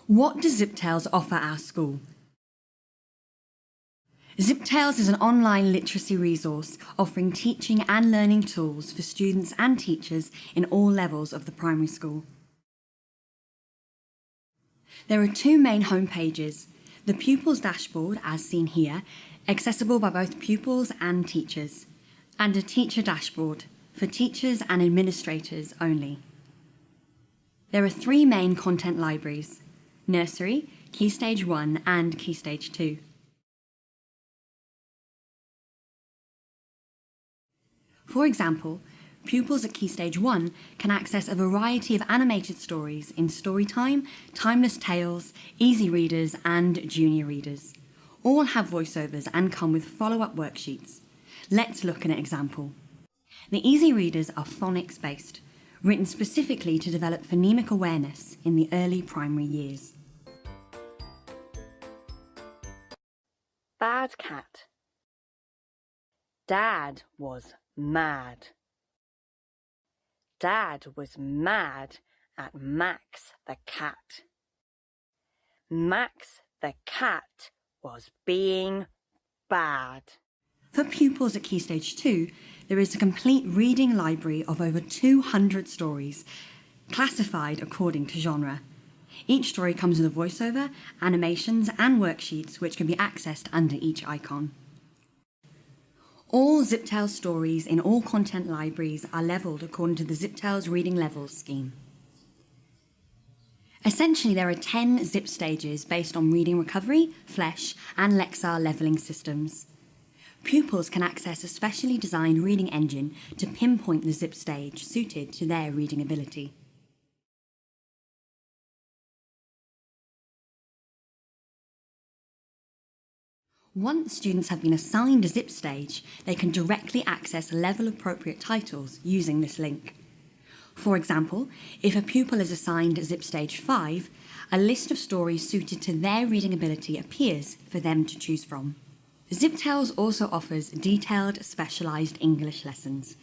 What does Ziptales offer our school? Ziptales is an online literacy resource offering teaching and learning tools for students and teachers in all levels of the primary school. There are two main home pages: the Pupils Dashboard, as seen here, accessible by both pupils and teachers, and a Teacher Dashboard, for teachers and administrators only. There are three main content libraries: Nursery, Keystage 1 and Keystage 2. For example, pupils at Keystage 1 can access a variety of animated stories in Storytime, Timeless Tales, Easy Readers and Junior Readers. All have voiceovers and come with follow-up worksheets. Let's look at an example. The Easy Readers are phonics-based, written specifically to develop phonemic awareness in the early primary years. Bad cat. Dad was mad. Dad was mad at Max the cat. Max the cat was being bad. For pupils at Keystage 2, there is a complete reading library of over 200 stories, classified according to genre. Each story comes with a voiceover, animations and worksheets which can be accessed under each icon. All Ziptales stories in all content libraries are levelled according to the Ziptales Reading Levels scheme. Essentially, there are 10 zip stages based on reading recovery, Flesh and Lexar levelling systems. Pupils can access a specially designed reading engine to pinpoint the zip stage suited to their reading ability. Once students have been assigned a zip stage, they can directly access level-appropriate titles using this link. For example, if a pupil is assigned zip stage 5, a list of stories suited to their reading ability appears for them to choose from. Ziptales also offers detailed, specialised English lessons.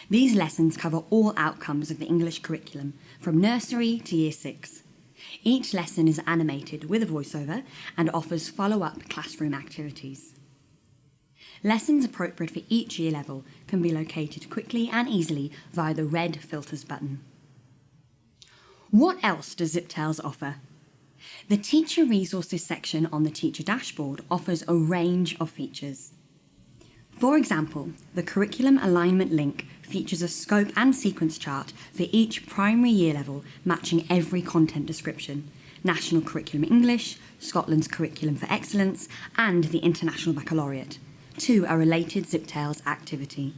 These lessons cover all outcomes of the English curriculum, from nursery to year 6. Each lesson is animated with a voiceover and offers follow-up classroom activities. Lessons appropriate for each year level can be located quickly and easily via the red Filters button. What else does Ziptales offer? The Teacher Resources section on the Teacher Dashboard offers a range of features. For example, the Curriculum Alignment link features a scope and sequence chart for each primary year level matching every content description: National Curriculum English, Scotland's Curriculum for Excellence and the International Baccalaureate, to a related Ziptales activity.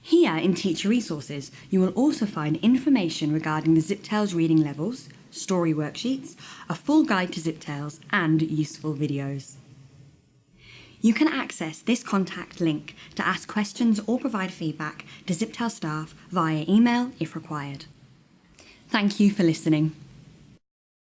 Here in Teacher Resources, you will also find information regarding the Ziptales reading levels, story worksheets, a full guide to Ziptales and useful videos. You can access this contact link to ask questions or provide feedback to Ziptales staff via email if required. Thank you for listening.